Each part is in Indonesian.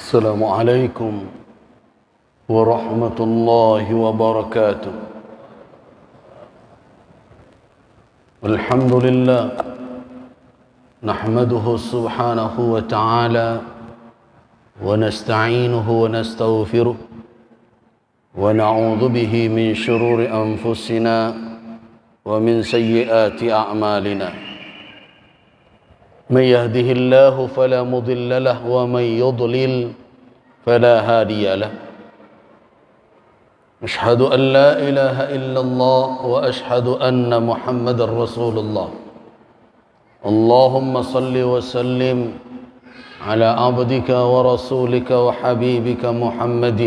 السلام عليكم ورحمة الله وبركاته. الحمد لله نحمده سبحانه وتعالى ونستعينه ونستغفره ونعوذ به من شرور أنفسنا ومن سيئات أعمالنا. من يهده الله فلا مضل له ومن يضلل فلا هادي له. أشهد أن لا إله إلا الله وأشهد أن محمد رسول الله. اللهم صل وسلم على عبدك ورسولك وحبيبك محمد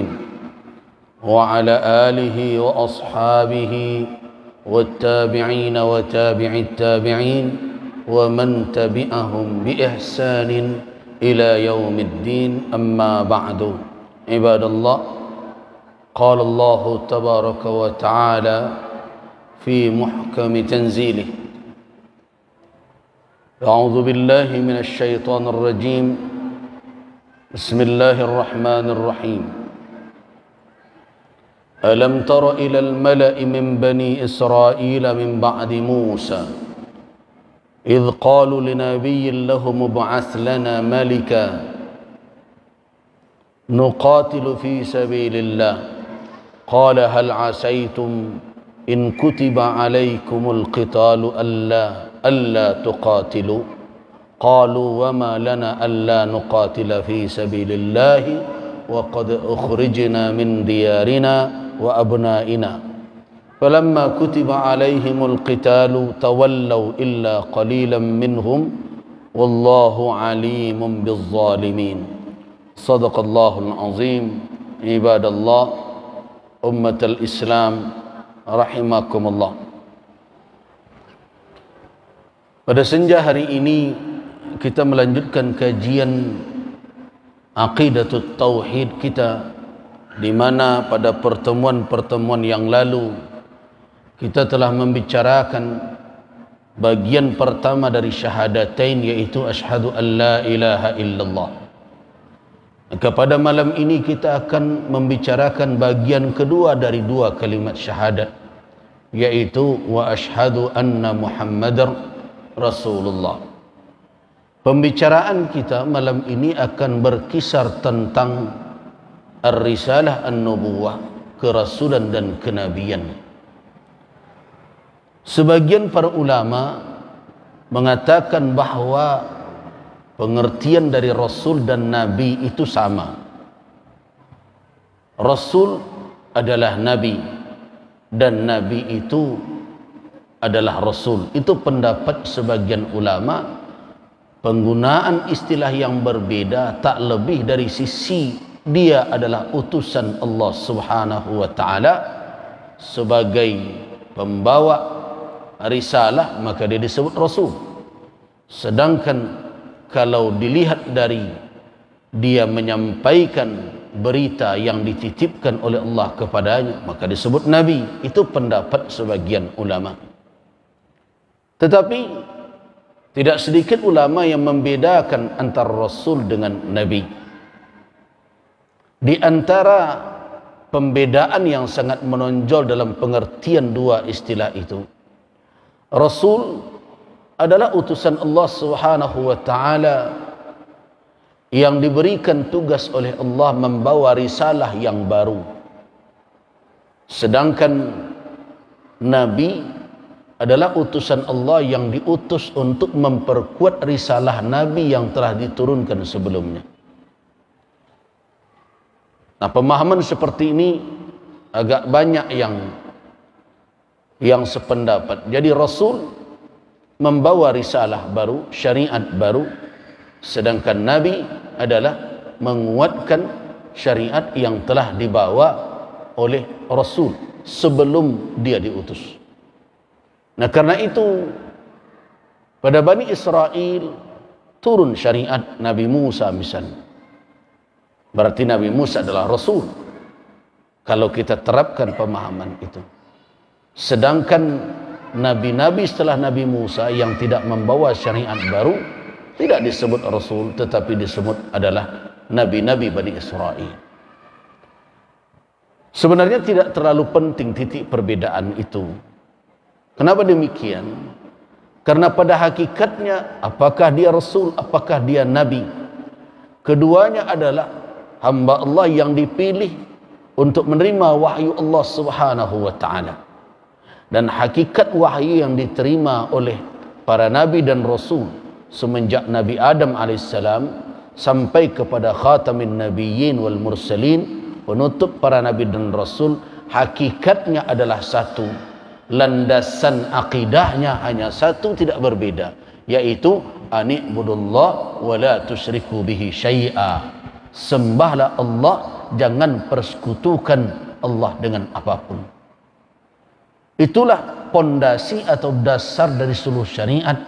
وعلى آله وأصحابه والتابعين وتابع التابعين ومن تبعهم بإحسان إلى يوم الدين. أما بعد، عباد الله، قال الله تبارك وتعالى في محكم تنزيله: أعوذ بالله من الشيطان الرجيم. بسم الله الرحمن الرحيم. ألم تر إلى الملأ من بني إسرائيل من بعد موسى إذ قالوا لنبي لهم ابعث لنا ملكا نقاتل في سبيل الله قال هل عسيتم إن كتب عليكم القتال ألا تقاتلوا قالوا وما لنا ألا نقاتل في سبيل الله وقد أخرجنا من ديارنا وأبنائنا فلما كتب عليهم القتال تولوا إلا قليلا منهم والله عليم بالظالمين. صدق الله العظيم. عباد الله، أمة الإسلام رحمكم الله. Pada senja hari ini kita melanjutkan kajian Aqidatut Tauhid kita, di mana pada pertemuan-pertemuan yang lalu kita telah membicarakan bagian pertama dari syahadatain, yaitu asyhadu an la ilaha illallah. Pada malam ini kita akan membicarakan bagian kedua dari dua kalimat syahadat, yaitu wa asyhadu anna Muhammadar Rasulullah. Pembicaraan kita malam ini akan berkisar tentang ar-risalah an-nubuwah, kerasulan dan kenabian. Sebagian para ulama mengatakan bahawa pengertian dari Rasul dan Nabi itu sama. Rasul adalah Nabi dan Nabi itu adalah Rasul. Itu pendapat sebagian ulama. Penggunaan istilah yang berbeda, tak lebih dari sisi dia adalah utusan Allah Subhanahu wa taala sebagai pembawa risalah, maka dia disebut Rasul. Sedangkan kalau dilihat dari dia menyampaikan berita yang dititipkan oleh Allah kepadanya, maka disebut Nabi. Itu pendapat sebagian ulama. Tetapi tidak sedikit ulama yang membedakan antara Rasul dengan Nabi. Di antara pembedaan yang sangat menonjol dalam pengertian dua istilah itu, Rasul adalah utusan Allah Subhanahu wa taala yang diberikan tugas oleh Allah membawa risalah yang baru. Sedangkan Nabi adalah utusan Allah yang diutus untuk memperkuat risalah Nabi yang telah diturunkan sebelumnya. Nah, pemahaman seperti ini agak banyak yang sependapat. Jadi Rasul membawa risalah baru, syariat baru, sedangkan Nabi adalah menguatkan syariat yang telah dibawa oleh Rasul sebelum dia diutus. Nah, karena itu pada Bani Israel turun syariat Nabi Musa misalnya. Berarti Nabi Musa adalah Rasul kalau kita terapkan pemahaman itu. Sedangkan nabi-nabi setelah Nabi Musa yang tidak membawa syariat baru tidak disebut Rasul, tetapi disebut adalah nabi-nabi Bani Israel. Sebenarnya tidak terlalu penting titik perbedaan itu. Kenapa demikian? Karena pada hakikatnya apakah dia Rasul, apakah dia Nabi, keduanya adalah hamba Allah yang dipilih untuk menerima wahyu Allah Subhanahu wa ta'ala. Dan hakikat wahyu yang diterima oleh para Nabi dan Rasul semenjak Nabi Adam AS sampai kepada khatamin nabiyyin wal mursalin, penutup para Nabi dan Rasul, hakikatnya adalah satu. Landasan akidahnya hanya satu, tidak berbeda, yaitu ani'budullah wa la tusyriku bihi syai'a. Sembahlah Allah, jangan persekutukan Allah dengan apapun. Itulah pondasi atau dasar dari seluruh syariat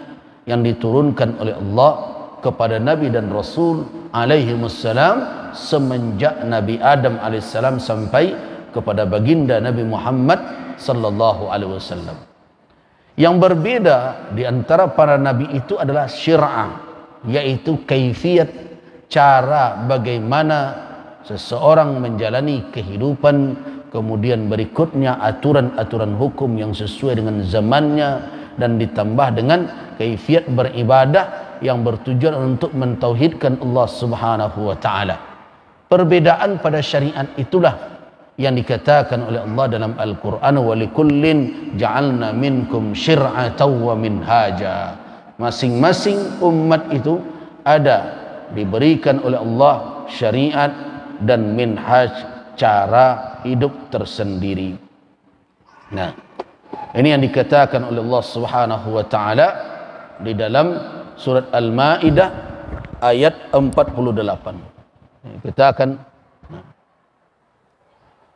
yang diturunkan oleh Allah kepada Nabi dan Rasul alaihi wassalam semenjak Nabi Adam alaihissalam sampai kepada baginda Nabi Muhammad sallallahu alaihi wasallam. Yang berbeda di antara para nabi itu adalah syir'ah, yaitu kaifiat, cara bagaimana seseorang menjalani kehidupan, kemudian berikutnya aturan-aturan hukum yang sesuai dengan zamannya, dan ditambah dengan kaifiat beribadah yang bertujuan untuk mentauhidkan Allah Subhanahu wa taala. Perbedaan pada syariat itulah yang dikatakan oleh Allah dalam Al-Quran, wa likullin ja'alna minkum syir'atan wa minhaja. Masing-masing umat itu ada diberikan oleh Allah syariat dan minhaj, cara hidup tersendiri. Nah, ini yang dikatakan oleh Allah Subhanahu wa taala di dalam surat Al-Maidah ayat 48. Kita akan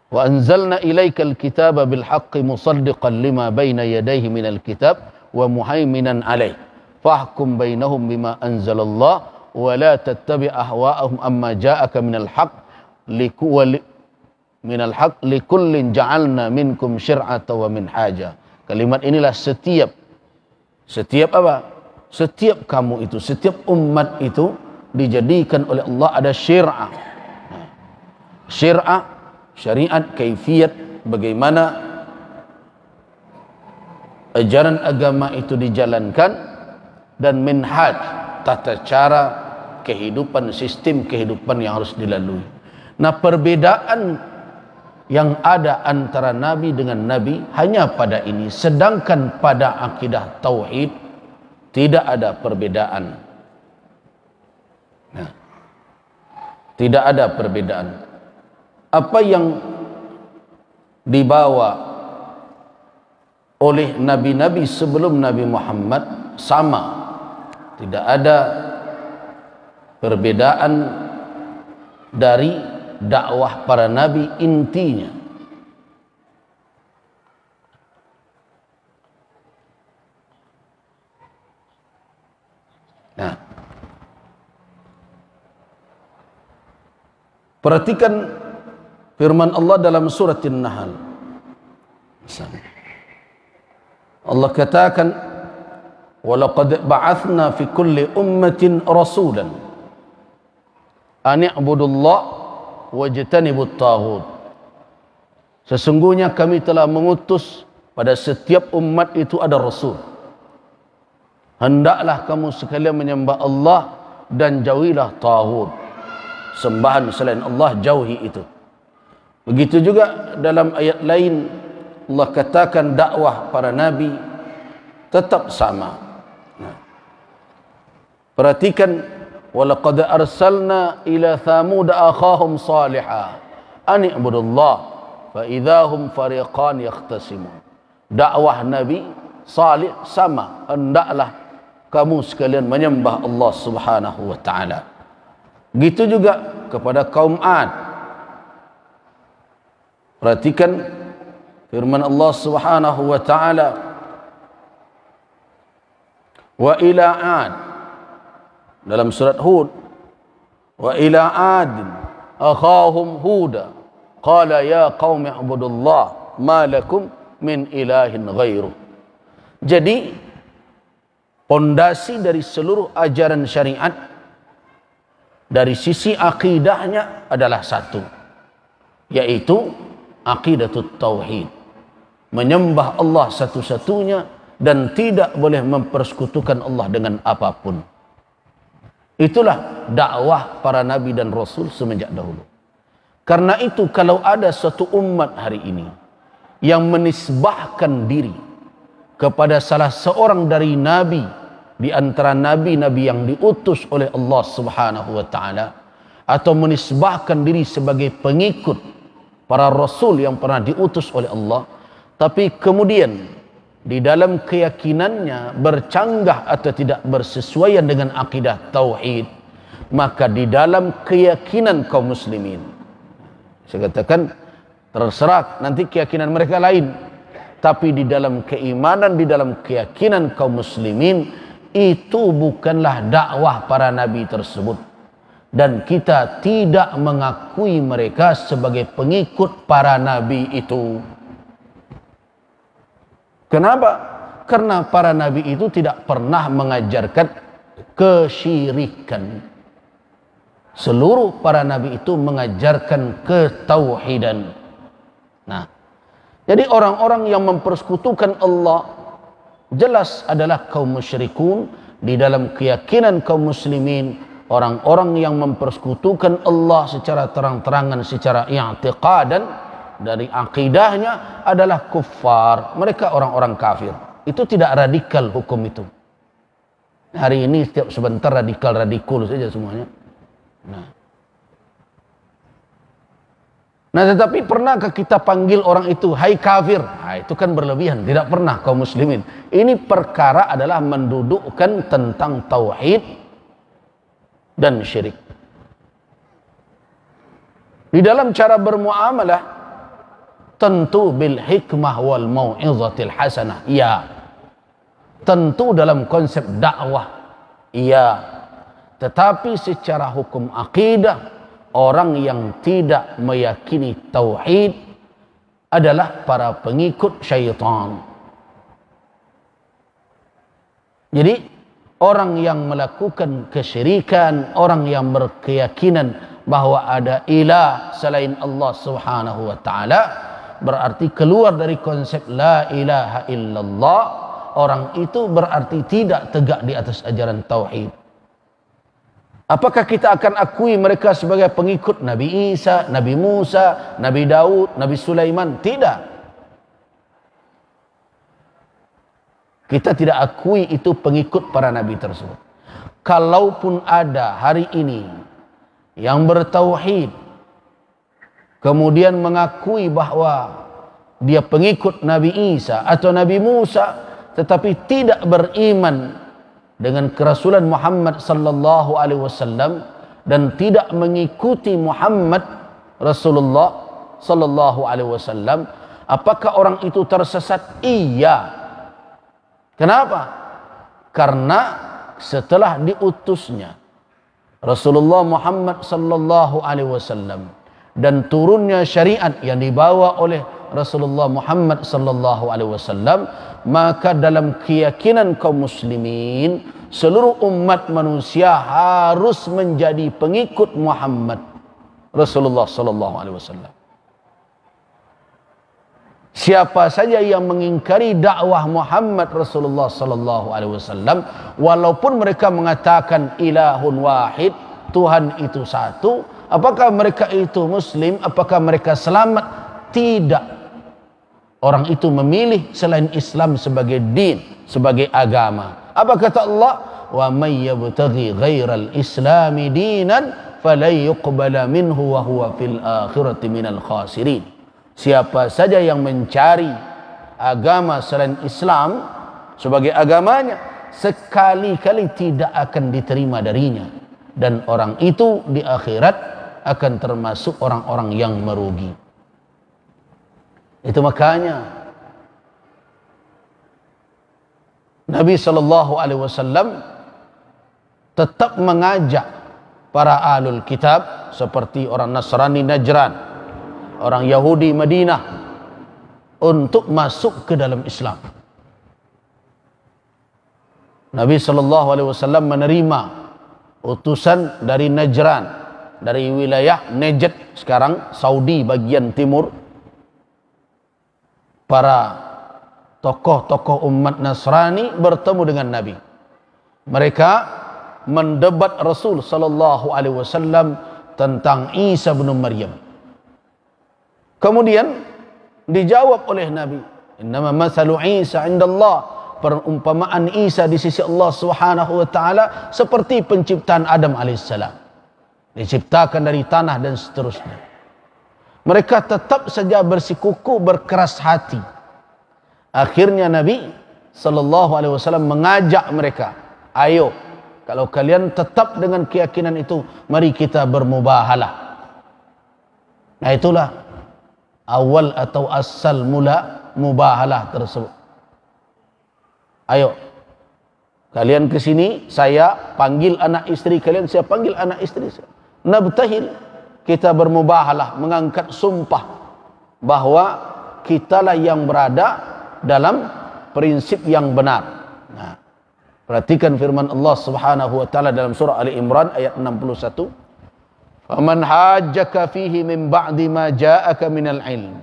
wa anzalna ilaikal kitaba bil haqqi musaddiqan lima baina yadayhi minal kitab wa muhaiminan alaih fahkum bainahum bima anzalallah wa la tattabi' ahwa'ahum amma ja'aka minal haqq minal haqq likullin ja'alna minkum syir'atan wa minhaja. Kalimat inilah setiap apa? Setiap kamu itu, setiap umat itu dijadikan oleh Allah ada syir'ah. Syir'ah, syariat, kaifiat bagaimana ajaran agama itu dijalankan, dan minhaj, tata cara kehidupan, sistem kehidupan yang harus dilalui. Nah, perbedaan yang ada antara nabi dengan nabi hanya pada ini, sedangkan pada akidah tauhid tidak ada perbedaan. Nah, tidak ada perbedaan. Apa yang dibawa oleh nabi-nabi sebelum Nabi Muhammad sama, tidak ada perbedaan dari dakwah para nabi intinya. Nah, perhatikan firman Allah dalam surat An-Nahl. Allah katakan, "Walaqad ba'athna fi kulli ummatin rasulan an i'budullah wajtanibut taghut." Sesungguhnya kami telah mengutus pada setiap umat itu ada rasul. Hendaklah kamu sekalian menyembah Allah dan jauhilah taghut. Sembahan selain Allah jauhi itu. Begitu juga dalam ayat lain Allah katakan dakwah para nabi tetap sama. Nah, perhatikan, walaqad arsalna ila thamud akhahum salihah an i'budullah fa idahum fariqan yakhtasimun. Dakwah Nabi Salih sama, hendaklah kamu sekalian menyembah Allah Subhanahu wa taala. Begitu juga kepada kaum Ad. Perhatikan firman Allah Subhanahu wa taala, wa ila Ad dalam surat Hud, wa ila Ad akhahum Huda qala ya qaumi ibudullah ma lakum min ilahin ghairu. Jadi pondasi dari seluruh ajaran syariat dari sisi akidahnya adalah satu, yaitu aqidatut tauhid, menyembah Allah satu-satunya dan tidak boleh mempersekutukan Allah dengan apapun. Itulah dakwah para nabi dan rasul semenjak dahulu. Karena itu kalau ada suatu umat hari ini yang menisbahkan diri kepada salah seorang dari nabi di antara nabi-nabi yang diutus oleh Allah Subhanahu wa taala, atau menisbahkan diri sebagai pengikut para rasul yang pernah diutus oleh Allah, tapi kemudian di dalam keyakinannya bercanggah atau tidak bersesuaian dengan akidah tauhid, maka di dalam keyakinan kaum muslimin, saya katakan terserah nanti keyakinan mereka lain, tapi di dalam keimanan, di dalam keyakinan kaum muslimin, itu bukanlah dakwah para nabi tersebut, dan kita tidak mengakui mereka sebagai pengikut para nabi itu. Kenapa? Karena para nabi itu tidak pernah mengajarkan kesyirikan. Seluruh para nabi itu mengajarkan ketauhidan. Nah, jadi orang-orang yang mempersekutukan Allah jelas adalah kaum musyrikun. Di dalam keyakinan kaum muslimin, orang-orang yang mempersekutukan Allah secara terang-terangan, secara i'tiqadan, dari akidahnya adalah kuffar. Mereka orang-orang kafir. Itu tidak radikal hukum itu. Hari ini setiap sebentar radikal-radikul saja semuanya. Nah, tetapi pernahkah kita panggil orang itu hai kafir? Nah, itu kan berlebihan. Tidak pernah kaum muslimin. Ini perkara adalah mendudukkan tentang tauhid dan syirik. Di dalam cara bermuamalah, tentu bil hikmah wal mau'izatil hasanah, ya. Tentu dalam konsep dakwah, ya. Tetapi secara hukum akidah, orang yang tidak meyakini tauhid adalah para pengikut syaitan. Jadi orang yang melakukan kesyirikan, orang yang berkeyakinan bahwa ada ilah selain Allah Subhanahu wa taala, berarti keluar dari konsep la ilaha illallah. Orang itu berarti tidak tegak di atas ajaran tauhid. Apakah kita akan akui mereka sebagai pengikut Nabi Isa, Nabi Musa, Nabi Daud, Nabi Sulaiman? Tidak. Kita tidak akui itu pengikut para nabi tersebut. Kalaupun ada hari ini yang bertauhid, kemudian mengakui bahwa dia pengikut Nabi Isa atau Nabi Musa, tetapi tidak beriman dengan kerasulan Muhammad sallallahu alaihi wasallam dan tidak mengikuti Muhammad Rasulullah sallallahu alaihi wasallam, apakah orang itu tersesat? Iya. Kenapa? Karena setelah diutusnya Rasulullah Muhammad sallallahu alaihi wasallam dan turunnya syariat yang dibawa oleh Rasulullah Muhammad sallallahu alaihi wasallam, maka dalam keyakinan kaum muslimin, seluruh umat manusia harus menjadi pengikut Muhammad Rasulullah sallallahu alaihi wasallam. Siapa saja yang mengingkari dakwah Muhammad Rasulullah sallallahu alaihi wasallam, walaupun mereka mengatakan ilahun wahid, Tuhan itu satu, apakah mereka itu muslim? Apakah mereka selamat? Tidak. Orang itu memilih selain Islam sebagai din, sebagai agama. Apa kata Allah? Wa may yabtaghi ghairal islami dinan falan yuqbala minhu wa huwa fil akhirati minal khasirin. Siapa saja yang mencari agama selain Islam sebagai agamanya, sekali-kali tidak akan diterima darinya, dan orang itu di akhirat akan termasuk orang-orang yang merugi. Itu makanya Nabi sallallahu alaihi wasallam tetap mengajak para ahlul kitab seperti orang Nasrani Najran, orang Yahudi Madinah, untuk masuk ke dalam Islam. Nabi sallallahu alaihi wasallam menerima utusan dari Najran, dari wilayah Najd, sekarang Saudi bagian timur. Para tokoh-tokoh umat Nasrani bertemu dengan Nabi. Mereka mendebat Rasul sallallahu alaihi wasallam tentang Isa bin Maryam. Kemudian dijawab oleh Nabi, "Innama mathalu Isa 'indallah." Perumpamaan Isa di sisi Allah Subhanahu wa taala seperti penciptaan Adam alaihissalam. Diciptakan dari tanah dan seterusnya. Mereka tetap saja bersikuku, berkeras hati. Akhirnya Nabi sallallahu alaihi wasallam mengajak mereka, "Ayo, kalau kalian tetap dengan keyakinan itu, mari kita bermubahalah." Nah, itulah awal atau asal mula mubahalah tersebut. Ayo, kalian ke sini, saya panggil anak istri kalian, saya panggil anak istri saya. Nabtahil, kita bermubahalah, mengangkat sumpah bahwa kitalah yang berada dalam prinsip yang benar. Nah, perhatikan firman Allah Subhanahu wa taala dalam surah Ali Imran ayat 61. "Faman hajjaka fihi min ba'di ma ja'aka minal ilm,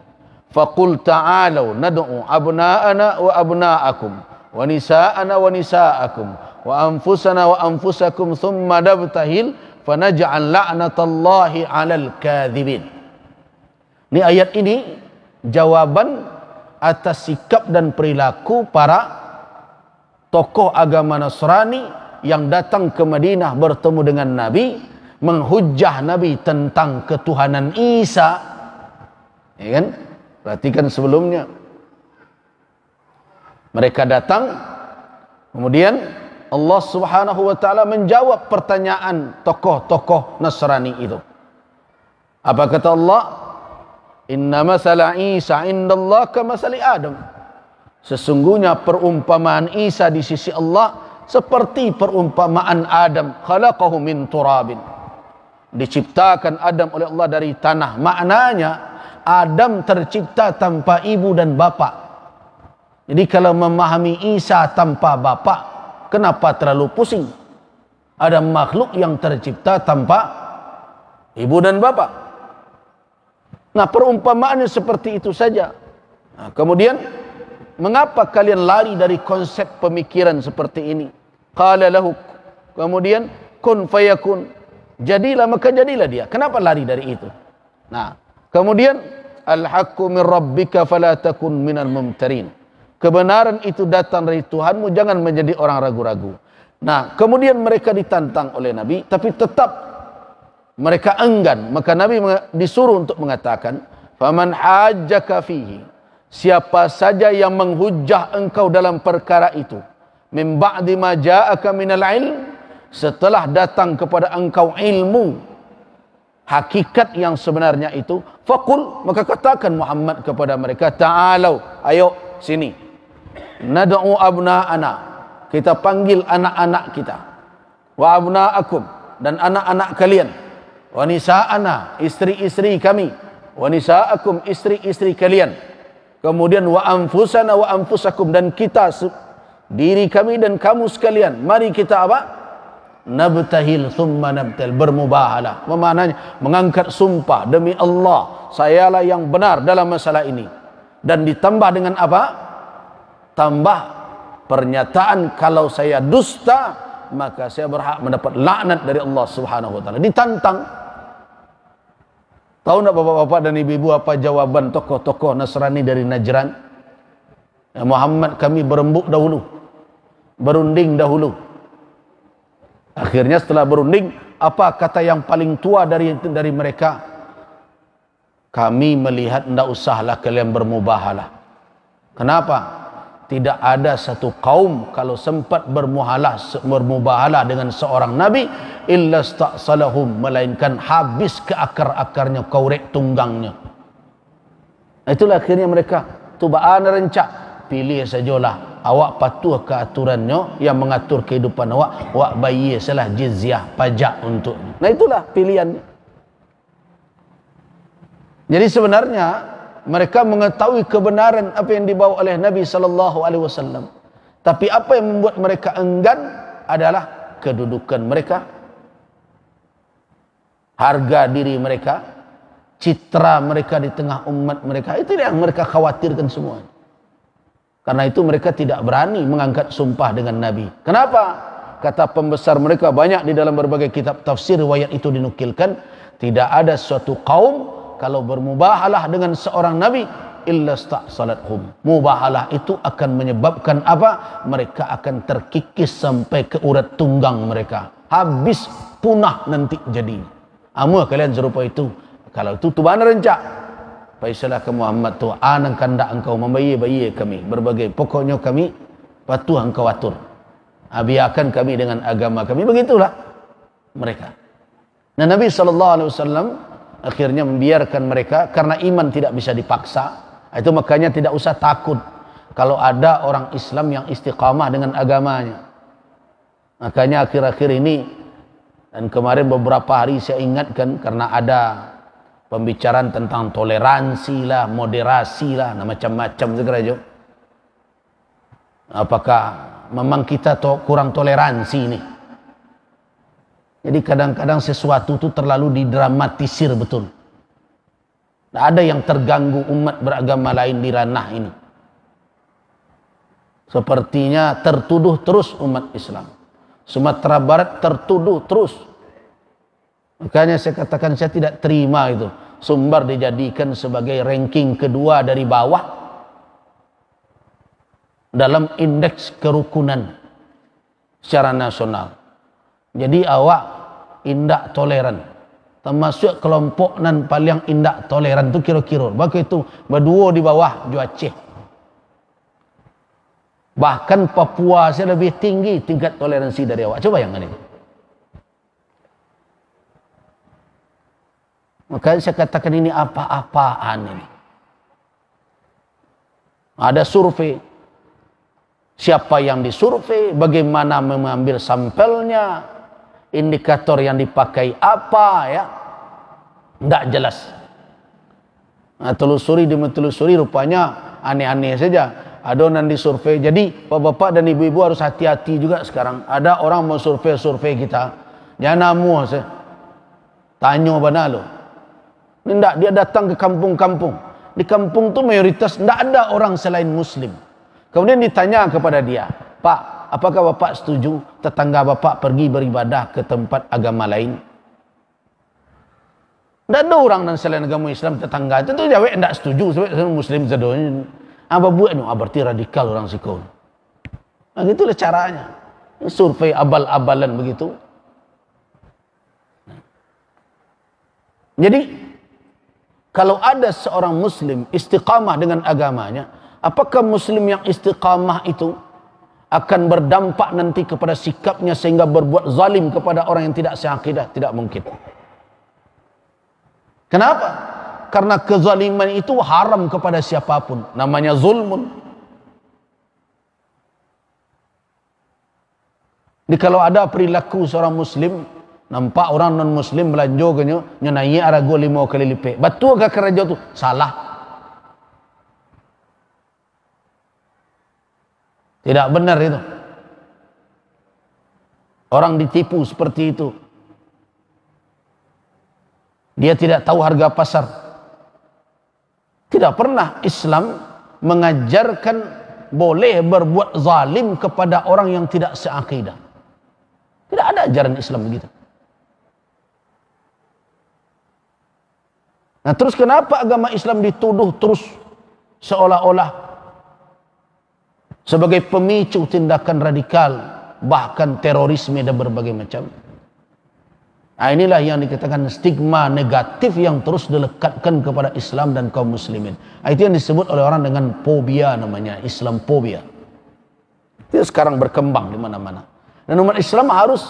faqul ta'alu nad'u abna'ana wa abna'akum wa nisa'ana wa nisa'akum wa anfusana wa anfusakum thumma nabtahil fanaj'al la'natallahi 'alal kadhibin." Ini ayat ini jawaban atas sikap dan perilaku para tokoh agama Nasrani yang datang ke Madinah bertemu dengan Nabi, menghujjah Nabi tentang ketuhanan Isa. Ya kan? Perhatikan sebelumnya. Mereka datang, kemudian Allah Subhanahu wa taala menjawab pertanyaan tokoh-tokoh Nasrani itu. Apa kata Allah? "Inna masala Isa indallah kamasali Adam." Sesungguhnya perumpamaan Isa di sisi Allah seperti perumpamaan Adam, khalaqahu min turabin. Diciptakan Adam oleh Allah dari tanah. Maknanya Adam tercipta tanpa ibu dan bapa. Jadi kalau memahami Isa tanpa bapa, kenapa terlalu pusing? Ada makhluk yang tercipta tanpa ibu dan bapa. Nah, perumpamaannya seperti itu saja. Nah, kemudian mengapa kalian lari dari konsep pemikiran seperti ini? Qala lahu, kemudian kun fayakun, jadilah maka jadilah dia. Kenapa lari dari itu? Nah, kemudian al-haqqu min rabbika fala takun minal mumtarin. Kebenaran itu datang dari Tuhanmu, jangan menjadi orang ragu-ragu. Nah, kemudian mereka ditantang oleh Nabi, tapi tetap mereka enggan. Maka Nabi disuruh untuk mengatakan, "Faman hajjaka fihi." Siapa saja yang menghujjah engkau dalam perkara itu, min ba'di ma ja'aka minal ilm, setelah datang kepada engkau ilmu hakikat yang sebenarnya itu, faqul, maka katakan Muhammad kepada mereka, "Ta'alau, ayo sini. Nad'u abna'ana." Kita panggil anak-anak kita. Wa abna'akum, dan anak-anak kalian. Wa nisa'ana, istri-istri kami. Wa nisa'akum, istri-istri kalian. Kemudian wa anfusana wa anfusakum, dan kita, diri kami dan kamu sekalian. Mari kita apa? Nabtahil thumma nabtal, bermubahalah. Memaknanya mengangkat sumpah, demi Allah sayalah yang benar dalam masalah ini. Dan ditambah dengan apa? Tambah pernyataan, kalau saya dusta maka saya berhak mendapat laknat dari Allah Subhanahu wa taala. Ditantang. Tahu enggak bapak-bapak dan ibu-ibu apa jawaban tokoh-tokoh Nasrani dari Najran? Ya Muhammad, kami berembuk dahulu, berunding dahulu. Akhirnya setelah berunding, apa kata yang paling tua dari mereka? Kami melihat enggak usahlah kalian bermubahalah. Kenapa? Tidak ada satu kaum kalau sempat bermubahalah dengan seorang nabi illa sta'salahum, melainkan habis ke akar-akarnya, kaurek tunggangnya. Itulah akhirnya mereka tubaan rencak, pilih sajalah awak patuh ke aturannya yang mengatur kehidupan awak, awak bayar salah jizyah, pajak untuknya. Nah, itulah pilihannya. Jadi sebenarnya mereka mengetahui kebenaran apa yang dibawa oleh Nabi sallallahu alaihi wasallam. Tapi apa yang membuat mereka enggan adalah kedudukan mereka, harga diri mereka, citra mereka di tengah umat mereka. Itu yang mereka khawatirkan semua. Karena itu mereka tidak berani mengangkat sumpah dengan Nabi. Kenapa? Kata pembesar mereka, banyak di dalam berbagai kitab tafsir riwayat itu dinukilkan, tidak ada suatu kaum kalau bermubahalah dengan seorang nabi illa sta'salathum. Mubahalah itu akan menyebabkan apa? Mereka akan terkikis sampai ke urat tunggang mereka. Habis, punah nanti jadi. Amu kalian serupa itu. Kalau itu tuan rencak. Faisalah ke Muhammad tu anang kandak engkau membayi-bayi kami berbagai pokoknya kami patuh engkau atur. Biarkan kami dengan agama kami. Begitulah mereka. Nah, Nabi SAW akhirnya membiarkan mereka karena iman tidak bisa dipaksa. Itu makanya tidak usah takut kalau ada orang Islam yang istiqamah dengan agamanya. Makanya akhir-akhir ini dan kemarin beberapa hari saya ingatkan karena ada pembicaraan tentang toleransi lah, moderasi lah, macam-macam segala jo. Apakah memang kita kurang toleransi ini? Jadi kadang-kadang sesuatu itu terlalu didramatisir betul. Tidak ada yang terganggu umat beragama lain di ranah ini. Sepertinya tertuduh terus umat Islam. Sumatera Barat tertuduh terus. Makanya saya katakan saya tidak terima itu. Sumbar dijadikan sebagai ranking kedua dari bawah dalam indeks kerukunan secara nasional. Jadi awak indak toleran, termasuk kelompok nan paling indak toleran tu kira-kira. Maka itu berdua di bawah Aceh. Bahkan Papua saya lebih tinggi tingkat toleransi dari awak. Coba bayangkan itu. Maka saya katakan ini apa-apaan ini. Ada survei. Siapa yang disurvei, bagaimana mengambil sampelnya, indikator yang dipakai apa ya, tidak jelas. Nah, telusuri demi telusuri rupanya aneh-aneh saja. Adonan disurvei. Jadi bapak-bapak dan ibu-ibu harus hati-hati juga sekarang. Ada orang mau survei kita, jangan namu saya tanya mana lo. Tidak, dia datang ke kampung-kampung. Di kampung tu mayoritas tidak ada orang selain Muslim. Kemudian ditanya kepada dia, Pak, apakah bapak setuju tetangga bapak pergi beribadah ke tempat agama lain? Tidak ada orang dan selain agama Islam tetangga. Tentu jawab tidak setuju sebab Muslim sedonya. Apa buat ni? Berarti radikal orang sikau. Nah, gitulah caranya. Survei abal-abalan begitu. Jadi kalau ada seorang Muslim istiqamah dengan agamanya, apakah Muslim yang istiqamah itu akan berdampak nanti kepada sikapnya sehingga berbuat zalim kepada orang yang tidak seakidah? Tidak mungkin. Kenapa? Karena kezaliman itu haram kepada siapapun. Namanya zulmun. Jadi kalau ada perilaku seorang Muslim, nampak orang non-Muslim belanja kenyo, nyenai arago 5 kali lipat. Betul ke kerja tu? Salah. Tidak benar itu. Orang ditipu seperti itu. Dia tidak tahu harga pasar. Tidak pernah Islam mengajarkan boleh berbuat zalim kepada orang yang tidak seakidah. Tidak ada ajaran Islam begitu. Nah, terus kenapa agama Islam dituduh terus seolah-olah sebagai pemicu tindakan radikal, bahkan terorisme dan berbagai macam? Nah, inilah yang dikatakan stigma negatif yang terus dilekatkan kepada Islam dan kaum muslimin. Nah, itu yang disebut oleh orang dengan fobia, namanya Islamophobia. Itu sekarang berkembang di mana-mana. Dan umat Islam harus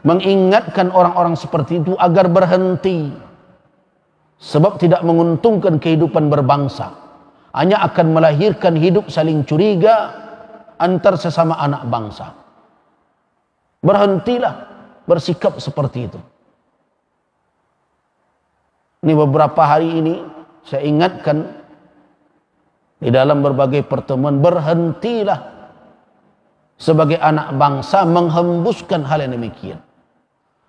mengingatkan orang-orang seperti itu agar berhenti. Sebab tidak menguntungkan kehidupan berbangsa. Hanya akan melahirkan hidup saling curiga antar sesama anak bangsa. Berhentilah bersikap seperti itu. Ini beberapa hari ini saya ingatkan di dalam berbagai pertemuan, berhentilah sebagai anak bangsa menghembuskan hal yang demikian.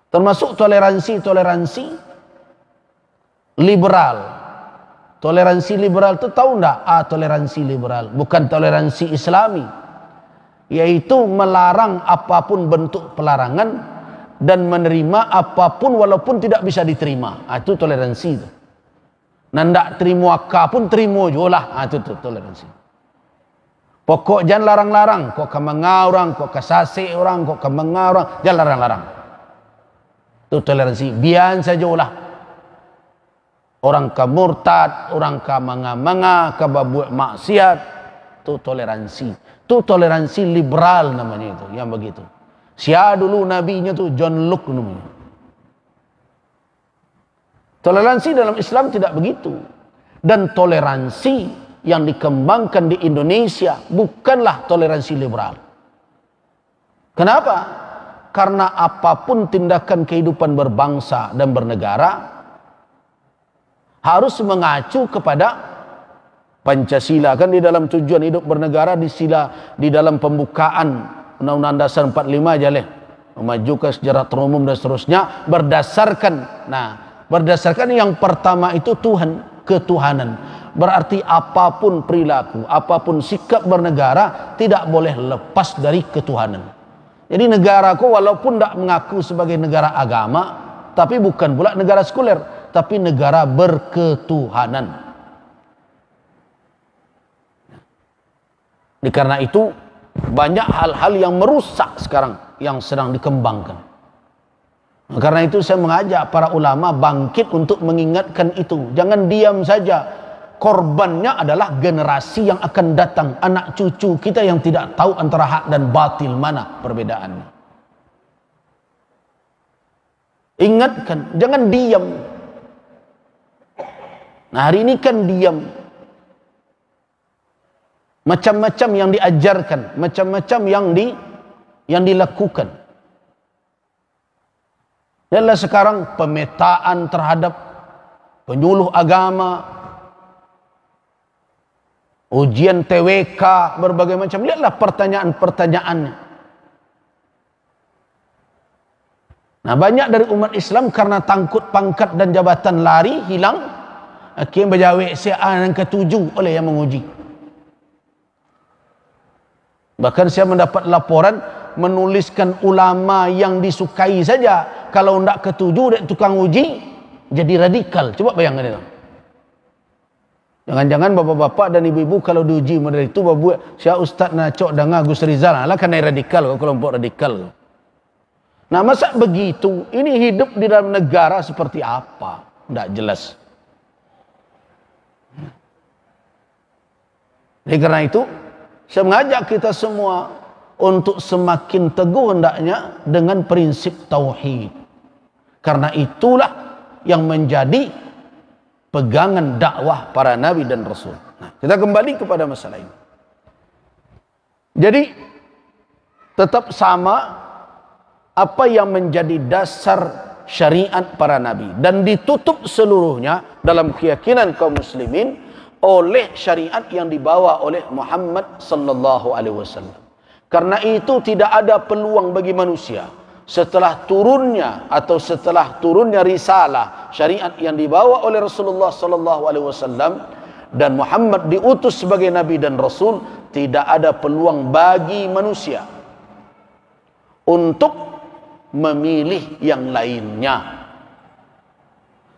Termasuk toleransi liberal. Toleransi liberal itu tahu enggak? Toleransi liberal bukan toleransi Islami, yaitu melarang apapun bentuk pelarangan dan menerima apapun walaupun tidak bisa diterima. Itu toleransi itu. Nandak terima apa pun terima jualah. Itu toleransi. Pokok jangan larang-larang, kok kamanga orang, kok kasase orang, kok kamanga orang, jangan larang-larang. Itu toleransi. Biar saja ulah. Orang ka murtad, orang ka manga-manga, ka babuat maksiat, itu toleransi. Itu toleransi liberal namanya itu, yang begitu. Siapa dulu nabinya tuh John Locke namanya. Toleransi dalam Islam tidak begitu. Dan toleransi yang dikembangkan di Indonesia bukanlah toleransi liberal. Kenapa? Karena apapun tindakan kehidupan berbangsa dan bernegara harus mengacu kepada Pancasila. Kan di dalam tujuan hidup bernegara di dalam pembukaan Undang-Undang Dasar 45 aja leh, memajukan sejarah terumum dan seterusnya berdasarkan yang pertama itu Tuhan, ketuhanan. Berarti apapun perilaku, apapun sikap bernegara tidak boleh lepas dari ketuhanan. Jadi negaraku walaupun tidak mengaku sebagai negara agama, tapi bukan pula negara sekuler, tapi negara berketuhanan. Karena itu banyak hal-hal yang merusak sekarang yang sedang dikembangkan. Karena itu saya mengajak para ulama bangkit untuk mengingatkan itu. Jangan diam saja. Korbannya adalah generasi yang akan datang, anak cucu kita yang tidak tahu antara hak dan batil mana perbedaannya. Ingatkan, jangan diam. Nah, hari ini kan diam. Macam-macam yang diajarkan, macam-macam yang dilakukan. Adalah sekarang pemetaan terhadap penyuluh agama, ujian TWK, berbagai macam. Lihatlah pertanyaan-pertanyaannya. Nah, banyak dari umat Islam karena takut pangkat dan jabatan lari, hilang. Akhirnya berjawab yang ketujuh oleh yang menguji. Bahkan saya mendapat laporan menuliskan ulama yang disukai saja. Kalau tidak ketujuh, tukang uji, jadi radikal. Coba bayangkan itu. Jangan-jangan bapak-bapak dan ibu-ibu kalau diuji model itu babuat Syah Ustaz Nacok dan Agus Rizal lah kan radikal, kelompok radikal. Nah, masa begitu? Ini hidup di dalam negara seperti apa? Tidak jelas. Jadi karena itu saya mengajak kita semua untuk semakin teguh hendaknya dengan prinsip tauhid. Karena itulah yang menjadi pegangan dakwah para nabi dan rasul. Nah, kita kembali kepada masalah ini. Jadi tetap sama apa yang menjadi dasar syariat para nabi dan ditutup seluruhnya dalam keyakinan kaum muslimin oleh syariat yang dibawa oleh Muhammad sallallahu alaihi wasallam. Karena itu tidak ada peluang bagi manusia setelah turunnya risalah syariat yang dibawa oleh Rasulullah sallallahu alaihi wasallam dan Muhammad diutus sebagai nabi dan rasul, tidak ada peluang bagi manusia untuk memilih yang lainnya.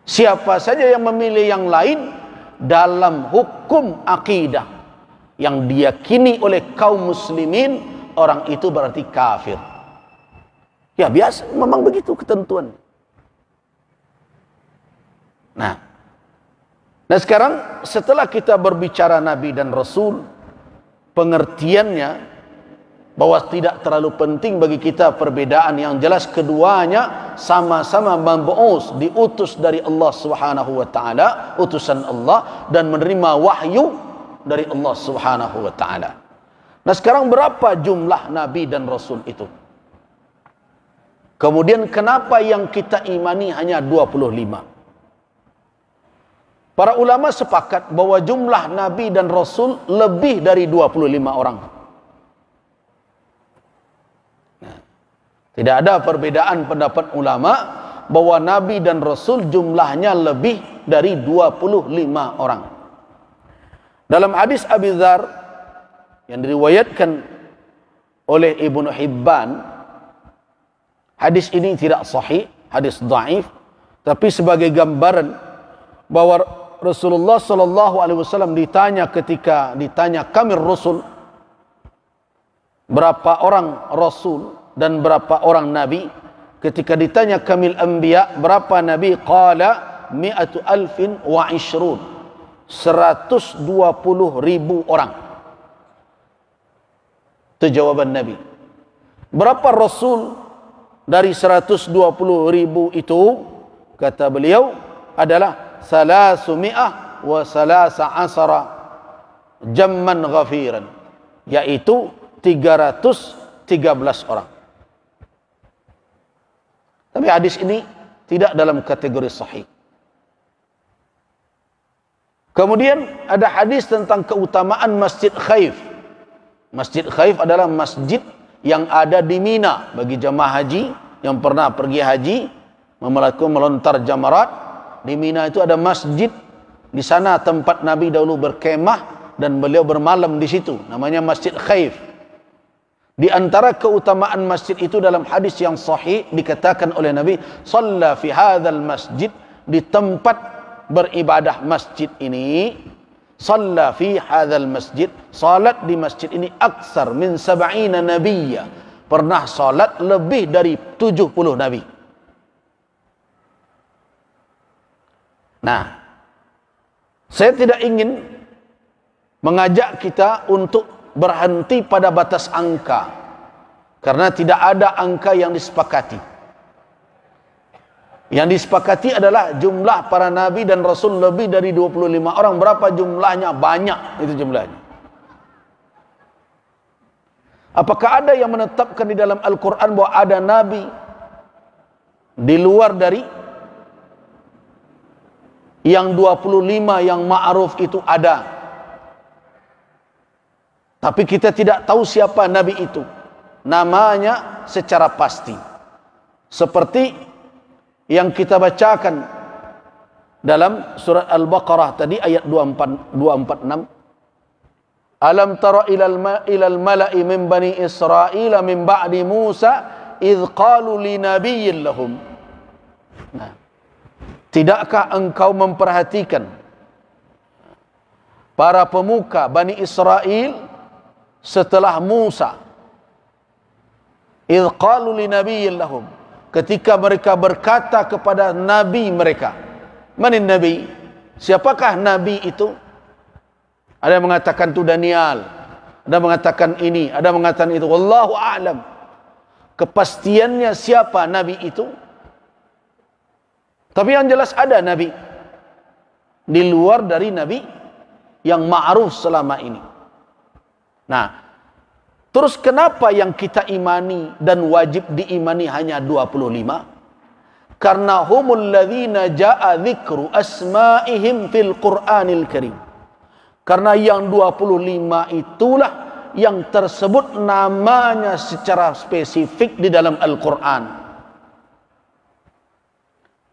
Siapa saja yang memilih yang lain dalam hukum akidah yang diyakini oleh kaum muslimin, orang itu berarti kafir. Ya biasa, memang begitu ketentuan. Nah sekarang setelah kita berbicara Nabi dan Rasul, pengertiannya bahwa tidak terlalu penting bagi kita perbedaan, yang jelas keduanya sama-sama mab'us, diutus dari Allah Subhanahu wa taala, utusan Allah, dan menerima wahyu dari Allah Subhanahu wa taala. Nah sekarang berapa jumlah Nabi dan Rasul itu? Kemudian kenapa yang kita imani hanya 25? Para ulama sepakat bahwa jumlah Nabi dan Rasul lebih dari 25 orang. Tidak ada perbedaan pendapat ulama bahwa Nabi dan Rasul jumlahnya lebih dari 25 orang. Dalam hadis Abi Dzar yang diriwayatkan oleh Ibnu Hibban, hadis ini tidak sahih, hadis dhaif, tapi sebagai gambaran bahwa Rasulullah sallallahu alaihi wasallam ketika ditanya kamir rasul, berapa orang rasul dan berapa orang nabi, ketika ditanya kamil anbiya, berapa nabi, qala mi'atu alfin wa ishrun, 120.000 orang. Itu jawaban Nabi. Berapa rasul dari 120.000 itu? Kata beliau adalah 313 jamman ghafiran, yaitu 313 orang. Tapi hadis ini tidak dalam kategori sahih. Kemudian ada hadis tentang keutamaan Masjid Khaif. Masjid Khaif adalah masjid yang ada di Mina bagi jamaah haji yang pernah pergi haji melontar jamarat. Di Mina itu ada masjid, di sana tempat Nabi dahulu berkemah dan beliau bermalam di situ, namanya Masjid Khaif. Di antara keutamaan masjid itu dalam hadis yang sahih dikatakan oleh Nabi, shalla fi hadzal masjid, di tempat beribadah masjid ini, shalla fi hadzal masjid, salat di masjid ini aksar min 70 nabiyya, pernah salat lebih dari 70 nabi. Nah, saya tidak ingin mengajak kita untuk berhenti pada batas angka, karena tidak ada angka yang disepakati. Yang disepakati adalah jumlah para nabi dan rasul lebih dari 25 orang. Berapa jumlahnya? Banyak itu jumlahnya. Apakah ada yang menetapkan di dalam Al-Quran bahwa ada nabi di luar dari yang 25 yang ma'ruf itu? Ada. Tapi kita tidak tahu siapa nabi itu, namanya secara pasti. Seperti yang kita bacakan dalam surat Al-Baqarah tadi ayat 246. Alam tara ilal mala'i min bani Israil min ba'di Musa idh qalu li nabiyyin lahum. Nah, tidakkah engkau memperhatikan para pemuka Bani Israel setelah Musa, idh qalu li nabiyyin lahum, ketika mereka berkata kepada nabi mereka. Manin nabi? Siapakah nabi itu? Ada yang mengatakan itu Daniel, ada yang mengatakan ini, ada yang mengatakan itu. Wallahu a'lam. Kepastiannya siapa nabi itu? Tapi yang jelas ada nabi di luar dari nabi yang ma'ruf selama ini. Nah, terus kenapa yang kita imani dan wajib diimani hanya 25? Karena humul ladzina jaa dzikru asma'ihim fil Qur'anil Karim. Karena yang 25 itulah yang tersebut namanya secara spesifik di dalam Al-Quran.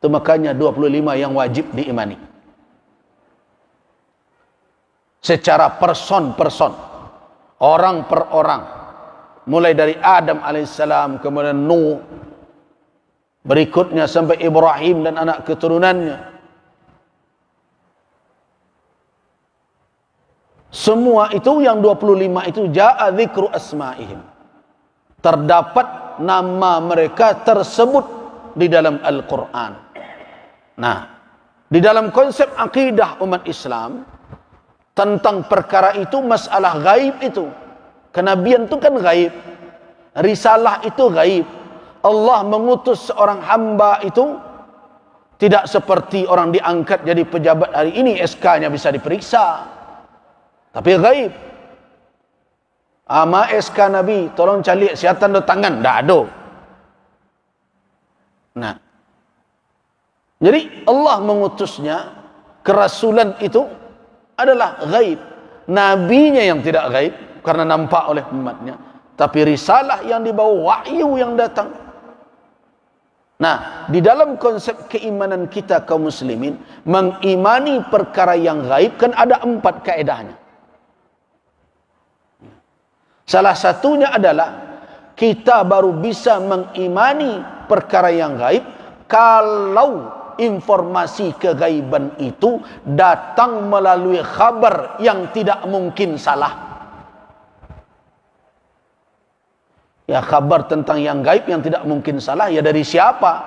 Itu makanya 25 yang wajib diimani. Secara person-person, orang per orang, mulai dari Adam alaihissalam, kemudian Nuh, berikutnya sampai Ibrahim dan anak keturunannya. Semua itu yang 25 itu jaa dzikru asma'ihim, terdapat nama mereka tersebut di dalam Al-Quran. Nah, di dalam konsep akidah umat Islam tentang perkara itu, masalah gaib itu, kenabian itu kan gaib, risalah itu gaib. Allah mengutus seorang hamba itu tidak seperti orang diangkat jadi pejabat hari ini, SK-nya bisa diperiksa, tapi gaib. Ama SK Nabi, tolong cari kesihatan do tangan, dah ada. Nah, jadi Allah mengutusnya, kerasulan itu adalah gaib. Nabinya yang tidak gaib karena nampak oleh umatnya, tapi risalah yang dibawa, wahyu yang datang Nah, di dalam konsep keimanan kita kaum muslimin, mengimani perkara yang gaib kan ada 4 kaedahnya. Salah satunya adalah kita baru bisa mengimani perkara yang gaib kalau informasi kegaiban itu datang melalui khabar yang tidak mungkin salah. Ya, khabar tentang yang gaib yang tidak mungkin salah ya dari siapa?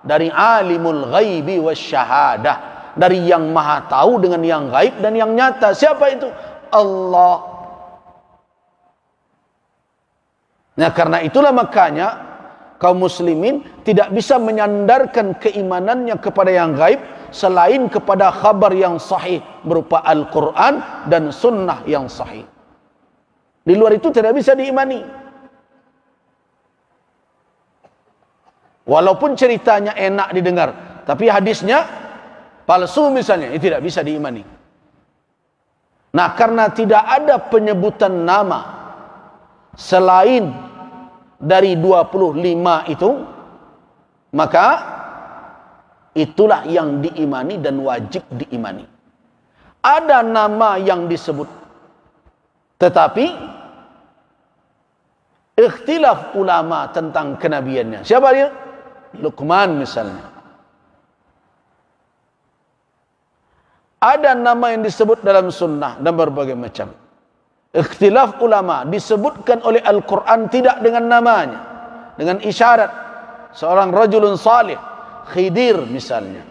Dari alimul ghaibi wasyahadah, dari yang maha tahu dengan yang gaib dan yang nyata. Siapa itu? Allah. Nah, karena itulah makanya kaum muslimin tidak bisa menyandarkan keimanannya kepada yang gaib selain kepada khabar yang sahih berupa Al-Quran dan sunnah yang sahih. Di luar itu tidak bisa diimani. Walaupun ceritanya enak didengar, tapi hadisnya palsu misalnya, itu tidak bisa diimani. Nah, karena tidak ada penyebutan nama selain dari 25 itu, maka itulah yang diimani dan wajib diimani. Ada nama yang disebut, tetapi ikhtilaf ulama tentang kenabiannya. Siapa dia? Luqman misalnya. Ada nama yang disebut dalam sunnah dan berbagai macam. Ikhtilaf ulama disebutkan oleh Al-Quran tidak dengan namanya, dengan isyarat seorang rajulun salih, Khidir misalnya.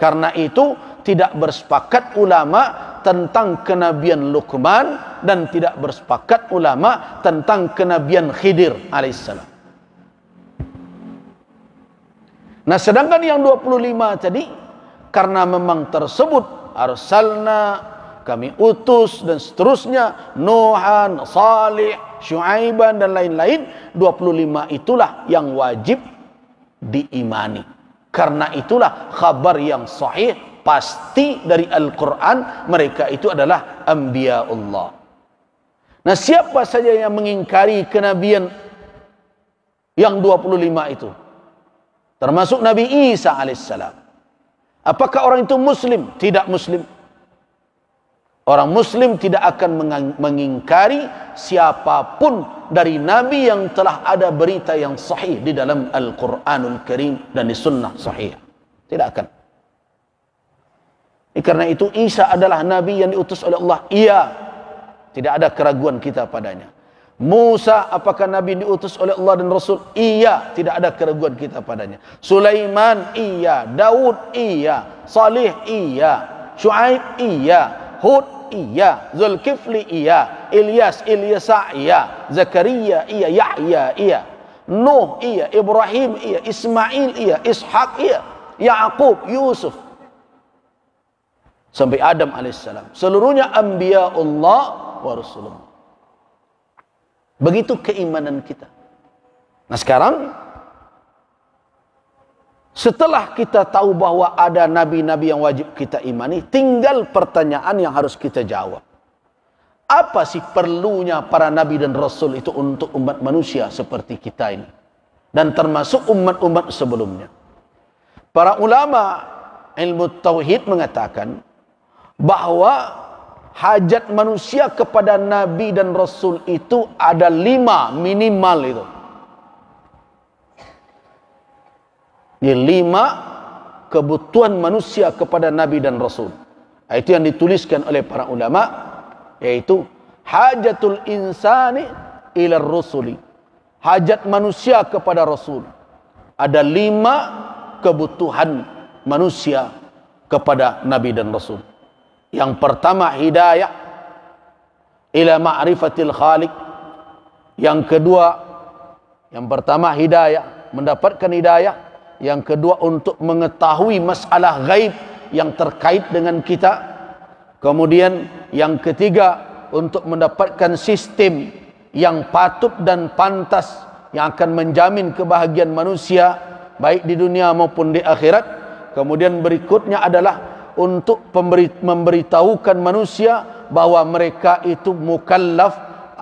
Karena itu tidak bersepakat ulama tentang kenabian Luqman dan tidak bersepakat ulama tentang kenabian Khidir alaihissalam. Nah, sedangkan yang 25 tadi, karena memang tersebut arsalna, kami utus dan seterusnya, Nuhan, Salih, Syuaiban dan lain-lain, 25 itulah yang wajib diimani. Karena itulah kabar yang sahih pasti dari Al-Quran, mereka itu adalah anbiyaullah. Nah, siapa saja yang mengingkari kenabian yang 25 itu, termasuk Nabi Isa alaihissalam, apakah orang itu muslim? Tidak muslim. Orang muslim tidak akan mengingkari siapapun dari nabi yang telah ada berita yang sahih di dalam Al-Quranul Karim dan di sunnah sahih. Tidak akan. Karena itu Isa adalah nabi yang diutus oleh Allah. Iya, tidak ada keraguan kita padanya. Musa, apakah nabi diutus oleh Allah dan Rasul? Iya, tidak ada keraguan kita padanya. Sulaiman, iya. Daud, iya. Salih, iya. Syuaib, iya. Hud, iya. Zulkifli, iya. Ilyas, Ilyasa, iya. Zakaria, iya. Yahya, iya. Nuh, iya. Ibrahim, iya. Ismail, iya. Ishak, iya. Yaqub, Yusuf, sampai Adam alaihissalam. Seluruhnya anbiyaullah wa rasulullah. Begitu keimanan kita. Nah, sekarang setelah kita tahu bahwa ada nabi-nabi yang wajib kita imani, tinggal pertanyaan yang harus kita jawab. Apa sih perlunya para nabi dan rasul itu untuk umat manusia seperti kita ini, dan termasuk umat-umat sebelumnya? Para ulama ilmu tauhid mengatakan bahwa hajat manusia kepada nabi dan rasul itu ada 5 minimal itu. Ini 5 kebutuhan manusia kepada nabi dan rasul. Itu yang dituliskan oleh para ulama, yaitu hajatul insani ila rusuli. Hajat manusia kepada rasul. Ada 5 kebutuhan manusia kepada nabi dan rasul. Yang pertama hidayah ila ma'rifatil khaliq. Yang kedua, yang pertama hidayah, mendapatkan hidayah. Yang kedua untuk mengetahui masalah gaib yang terkait dengan kita. Kemudian yang ketiga untuk mendapatkan sistem yang patut dan pantas yang akan menjamin kebahagiaan manusia baik di dunia maupun di akhirat. Kemudian berikutnya adalah untuk memberitahukan manusia bahwa mereka itu mukallaf,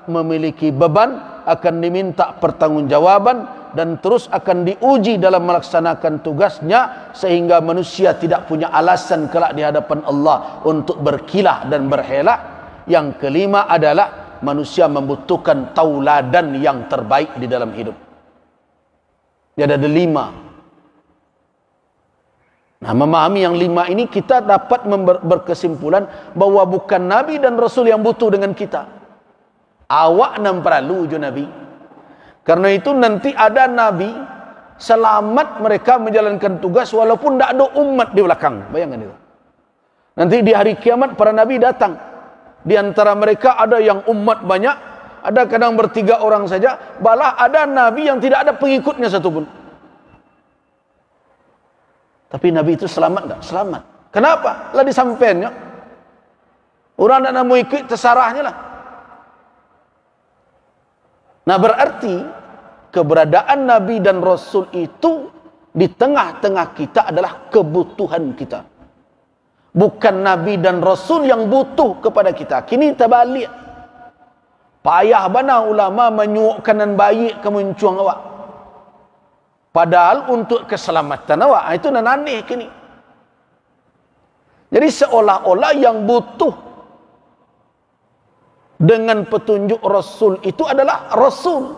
memiliki beban, akan diminta pertanggungjawaban dan terus akan diuji dalam melaksanakan tugasnya sehingga manusia tidak punya alasan kelak di hadapan Allah untuk berkilah dan berhelah. Yang kelima adalah manusia membutuhkan tauladan yang terbaik di dalam hidup. Dia ada 5. Nah, memahami yang 5 ini kita dapat berkesimpulan bahwa bukan Nabi dan Rasul yang butuh dengan kita. Awak nam perlu jo Nabi. Karena itu nanti ada Nabi selamat mereka menjalankan tugas walaupun tidak ada umat di belakang. Bayangkan itu. Nanti di hari kiamat para Nabi datang. Di antara mereka ada yang umat banyak, ada kadang 3 orang saja, balah ada Nabi yang tidak ada pengikutnya satupun. Tapi Nabi itu selamat enggak? Selamat. Kenapa? Lah disampaikannya. Orang tidak mau ikut terserahnya lah. Nah, berarti keberadaan Nabi dan Rasul itu di tengah-tengah kita adalah kebutuhan kita. Bukan Nabi dan Rasul yang butuh kepada kita. Kini terbalik. Payah bana ulama menyuakkan dan baik kemuncuan awak. Padahal untuk keselamatan awak itu nan aneh kini. Jadi seolah-olah yang butuh dengan petunjuk Rasul itu adalah Rasul.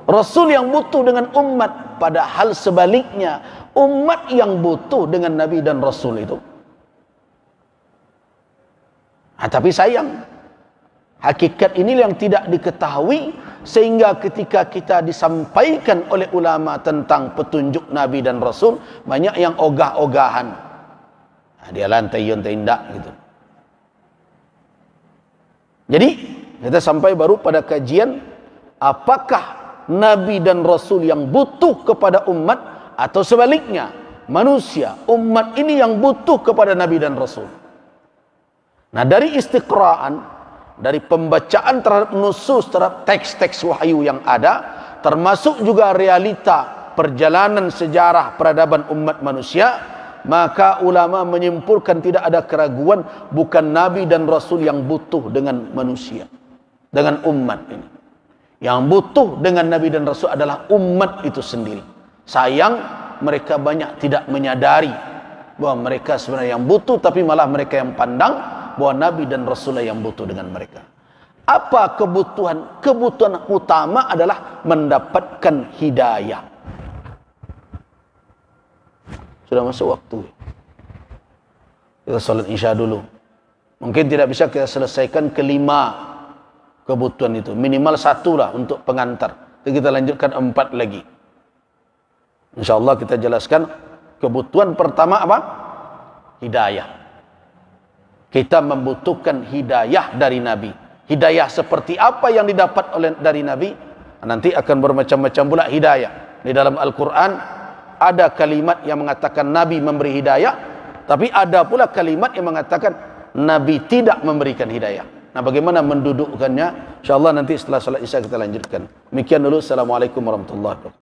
Rasul yang butuh dengan umat, padahal sebaliknya umat yang butuh dengan Nabi dan Rasul itu. Tapi sayang, hakikat ini yang tidak diketahui sehingga ketika kita disampaikan oleh ulama tentang petunjuk Nabi dan Rasul, banyak yang ogah-ogahan. Dia lantai yon tindak gitu. Jadi kita sampai baru pada kajian apakah Nabi dan Rasul yang butuh kepada umat atau sebaliknya manusia, umat ini yang butuh kepada Nabi dan Rasul. Nah, dari istiqra'an, dari pembacaan terhadap nusus, terhadap teks-teks wahyu yang ada, termasuk juga realita perjalanan sejarah peradaban umat manusia, maka ulama menyimpulkan tidak ada keraguan bukan Nabi dan Rasul yang butuh dengan manusia, dengan umat ini. Yang butuh dengan Nabi dan Rasul adalah umat itu sendiri. Sayang mereka banyak tidak menyadari bahwa mereka sebenarnya yang butuh, tapi malah mereka yang pandang bahwa Nabi dan Rasul yang butuh dengan mereka. Apa kebutuhan? Kebutuhan utama adalah mendapatkan hidayah. Sudah masuk waktu. Kita salat Isya dulu. Mungkin tidak bisa kita selesaikan kelima kebutuhan itu. Minimal 1 lah untuk pengantar. Jadi kita lanjutkan 4 lagi. InsyaAllah kita jelaskan kebutuhan pertama apa? Hidayah. Kita membutuhkan hidayah dari Nabi. Hidayah seperti apa yang didapat dari Nabi? Nanti akan bermacam-macam pula hidayah. Di dalam Al-Quran ada kalimat yang mengatakan Nabi memberi hidayah, tapi ada pula kalimat yang mengatakan Nabi tidak memberikan hidayah. Nah, bagaimana mendudukkannya? InsyaAllah nanti setelah salat Isya kita lanjutkan. Demikian dulu. Assalamualaikum warahmatullahi wabarakatuh.